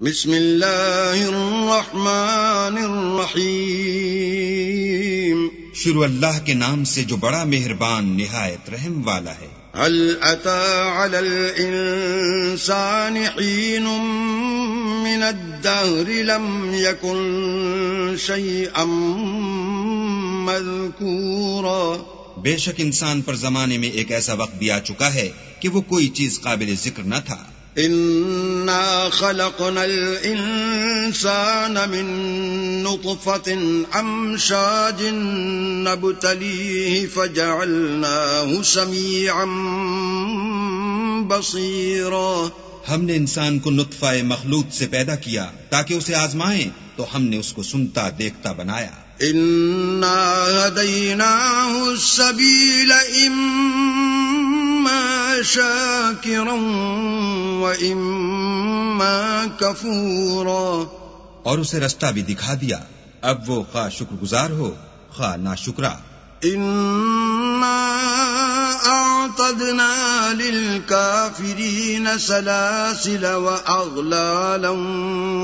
بسم اللہ الرحمن الرحیم شروع اللہ کے نام سے جو بڑا مہربان نہایت رحم والا ہے۔ هل أتى على الإنسان حين من الدهر لم يكن شيئا مذكورا۔ بے شک انسان پر زمانے میں ایک ایسا وقت بھی آ چکا ہے کہ وہ کوئی چیز قابل ذکر نہ تھا۔ إنا خلقنا الإنسان من نطفة أمشاج نبتليه فجعلناه سميعا بصيرا۔ ہم نے انسان کو نطفہ مخلوط سے پیدا کیا تاکہ اسے آزمائیں، تو ہم نے اس کو سنتا دیکھتا بنایا۔ إنا هديناه السبيل إما شاكرا وإما كفورا۔ اور اسے رستہ بھی دکھا دیا، اب وہ خواہ شکر گزار ہو خواہ ناشکرا۔ إنا أعتدنا للكافرين سلاسل وأغلالا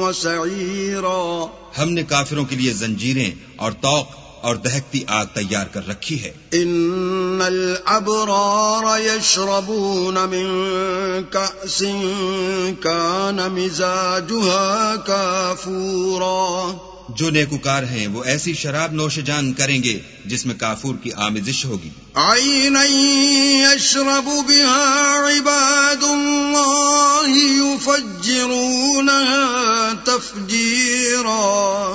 وسعيرا۔ ہم نے کافروں کے لیے زنجیریں اور طوق اور دہکتی آگ تیار کر رکھی ہے۔ ان الابرار يشربون من كأس كان مزاجها كافورا۔ جو نیکوکار ہیں وہ ایسی شراب نوش جان کریں گے جس میں کافور کی آمیزش ہوگی۔ عینا یشرب بها عباد اللہ یفجرونها تفجیرا۔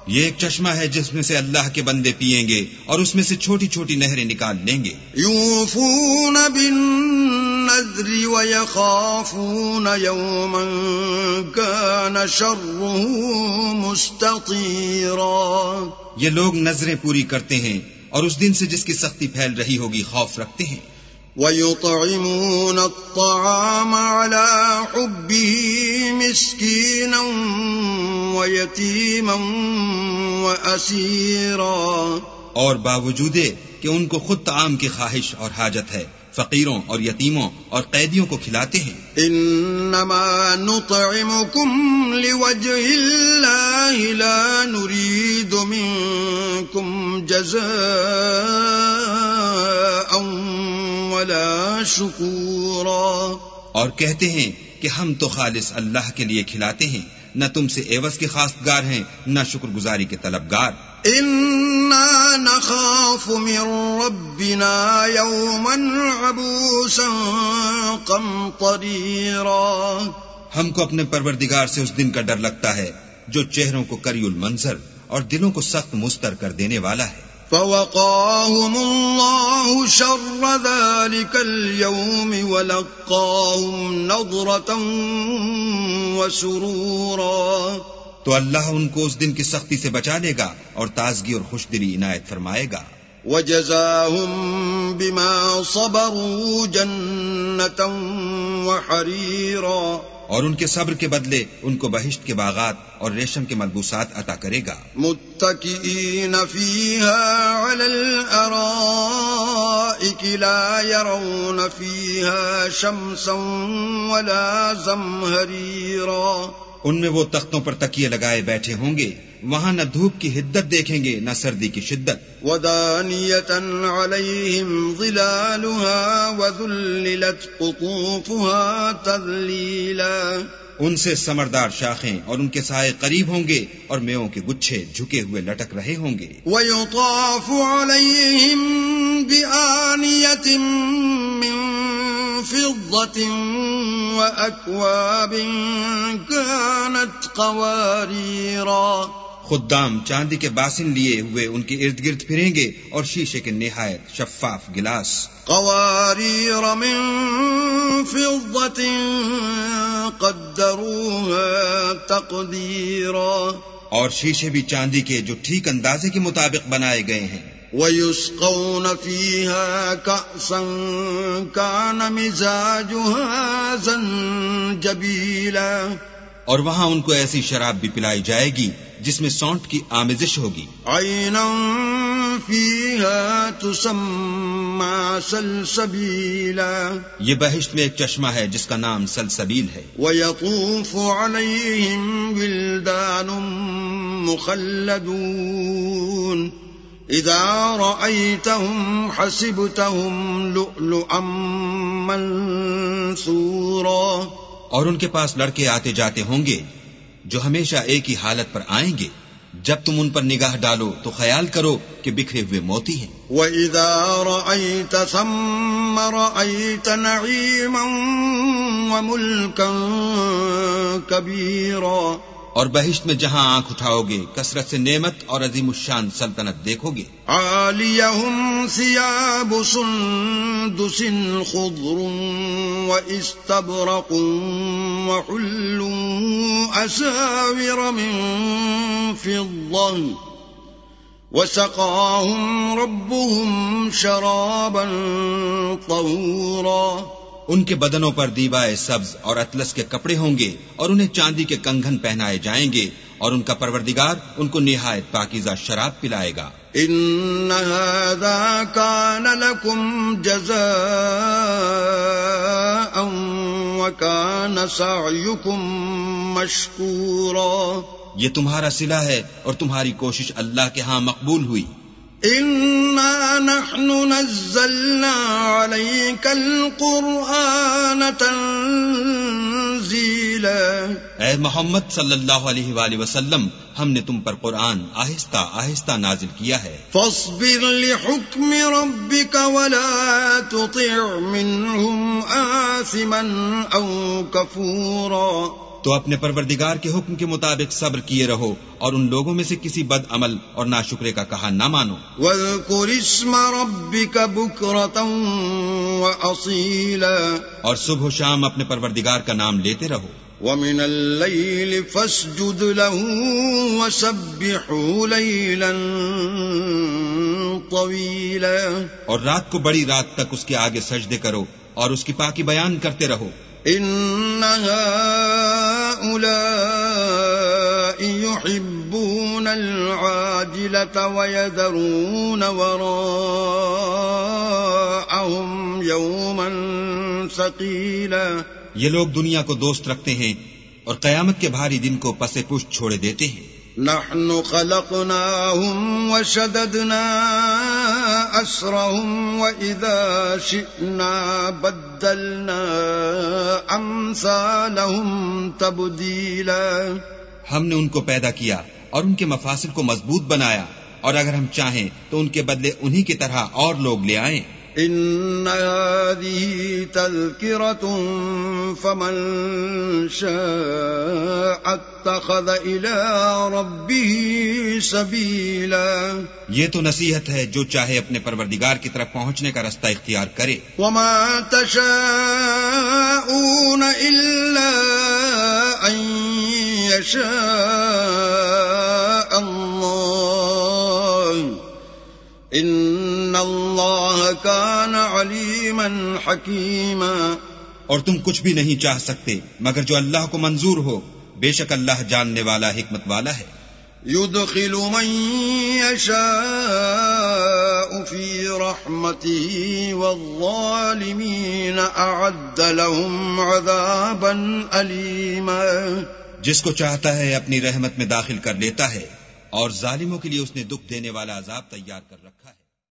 یہ ایک چشمہ ہے جس میں سے اللہ کے بندے پیئیں گے اور اس میں سے چھوٹی چھوٹی نہریں نکال لیں گے۔ یوفون بالنذر ویخافون یوما کان شرہ مستطیرا۔ یہ لوگ نذریں پوری کرتے ہیں اور اس دن سے جس کی سختی پھیل رہی ہوگی خوف رکھتے ہیں۔ وَيُطْعِمُونَ الطَّعَامَ عَلَى حُبِّهِ مِسْكِينًا وَيَتِيمًا وَأَسِيرًا۔ اور باوجود کہ ان کو خود طعام کی خواہش اور حاجت ہے، فقیروں اور یتیموں اور قیدیوں کو کھلاتے ہیں۔ انما نطعمكم لوجه الله لا نريد منكم جزاء ولا شکورا۔ اور کہتے ہیں کہ ہم تو خالص اللہ کے لیے کھلاتے ہیں، نہ تم سے عوض کے خواستگار ہیں نہ شکر گزاری کے طلبگار۔ انا نخاف من ربنا یوما عبوسا قمطریرا۔ ہم کو اپنے پروردگار سے اس دن کا ڈر لگتا ہے جو چہروں کو کری المنظر اور دلوں کو سخت مستر کر دینے والا ہے۔ فوقاهم الله شر ذلك اليوم ولقاهم نضرة وسرورا۔ تو اللہ ان کو اس دن کی سختی سے بچا لے گا اور تازگی اور خوش دلی عنایت فرمائے گا۔ وجزاهم بما صبروا جنة وحريرا۔ اور ان کے صبر کے بدلے ان کو بہشت کے باغات اور ریشم کے ملبوسات عطا کرے گا۔ متکئین فیہا علی الارائک لا یرون فیہا شمسا ولا زمہریرا۔ ان میں وہ تختوں پر تکیے لگائے بیٹھے ہوں گے، وہاں نہ دھوپ کی حدت دیکھیں گے نہ سردی کی شدت۔ ودانیۃ علیہم ظلالها وذللت قطوفها تذلیلا۔ ان سے سمردار شاخیں اور ان کے سائے قریب ہوں گے اور میووں کے گچھے جھکے ہوئے لٹک رہے ہوں گے۔ ویطاف علیہم بآنیۃ من فضة وأكواب كانت قواريرا۔ خدام چاندی کے باسن لیے ہوئے ان کے ارد گرد پھریں گے اور شیشے کے نہایت شفاف گلاس۔ قوارير من فضة قدروها تقديرا۔ اور شیشے بھی چاندی کے جو ٹھیک اندازے کے مطابق بنائے گئے ہیں۔ وَيُسْقَوْنَ فِيهَا كَأْسًا كَانَ مِزَاجُهَا زَنْجَبِيلًا۔ اور وہاں ان کو ایسی شراب بھی پلائی جائے گی جس میں سونٹ کی آمیزش ہوگی. عینا فیہا تسمى سلسبیلا، یہ بہشت میں ایک چشمہ ہے جس کا نام سلسبیل ہے. ویطوف علیہم ولدان مخلدون اذا رأیتهم حسبتهم لؤلؤا منثورا، اور ان کے پاس لڑکے آتے جاتے ہوں گے جو ہمیشہ ایک ہی حالت پر آئیں گے. جب تم ان پر نگاہ ڈالو تو خیال کرو کہ بکھرے ہوئے موتی ہیں. وَإِذَا رَأَيْتَ ثَمَّ رَأَيْتَ نَعِيمًا وَمُلْكًا كَبِيرًا، اور بہشت میں جہاں آنکھ اٹھاؤ گے کثرت سے نعمت اور عظیم الشان سلطنت دیکھو گے. عَالِيَهُمْ ثِيَابُ سُندُسٍ خُضْرٌ وَإِسْتَبْرَقٌ وَحُلُّوا أَسَاوِرَ مِن فِضَّةٍ وَسَقَاهُمْ رَبُّهُمْ شَرَابًا طَهُورًا. ان کے بدنوں پر دیبائے سبز اور اطلس کے کپڑے ہوں گے اور انہیں چاندی کے کنگن پہنائے جائیں گے، اور ان کا پروردگار ان کو نہایت پاکیزہ شراب پلائے گا. ان هذا كان لكم جزاء وكان سعيكم مشكورا، یہ تمہارا صلہ ہے اور تمہاری کوشش اللہ کے ہاں مقبول ہوئی. إنا نحن نزلنا عليك القرآن تنزيلا، اے محمد صلی اللہ علیہ وآلہ وسلم، ہم نے تم پر قرآن آہستہ آہستہ نازل کیا ہے. فاصبر لحكم ربك ولا تطع منهم آثما أو كفورا، تو اپنے پروردگار کے حکم کے مطابق صبر کیے رہو اور ان لوگوں میں سے کسی بد عمل اور ناشکرے کا کہا نہ مانو. واذكر اسم ربك بكرة وأصيلا، اور صبح و شام اپنے پروردگار کا نام لیتے رہو. ومن الليل فاسجد له وسبحه ليلا طويلا، اور رات کو بڑی رات تک اس کے آگے سجدے کرو اور اس کی پاکی بیان کرتے رہو. ان هؤلاء يحبون العاجلة ويذرون وراءهم يوما ثقيلا، یہ لوگ دنیا کو دوست رکھتے ہیں اور قیامت کے بھاری دن کو پس پشت چھوڑے دیتے ہیں. نحن خلقناهم وشددنا أسرهم وإذا شئنا بدلنا أمثالهم تبديلا، ہم نے ان کو پیدا کیا اور ان کے مفاصل کو مضبوط بنایا، اور اگر ہم چاہیں تو ان کے بدلے انہی کی طرح اور لوگ لے آئیں. ان هذه تذكرة فمن شاء اتخذ الى ربه سبيلا، یہ تو نصیحت ہے جو چاہے اپنے پروردگار کی طرف پہنچنے کا رستہ اختیار کرے. وما تشاءون الا ان يشاء الله ان اللہ کان علیما حکیما، اور تم کچھ بھی نہیں چاہ سکتے مگر جو اللہ کو منظور ہو، بے شک اللہ جاننے والا حکمت والا ہے. يدخل من يشاء في رحمته والظالمين اعد لهم عذابا أليما، جس کو چاہتا ہے اپنی رحمت میں داخل کر لیتا ہے، اور ظالموں کے لیے اس نے دکھ دینے والا عذاب تیار کر رکھا ہے.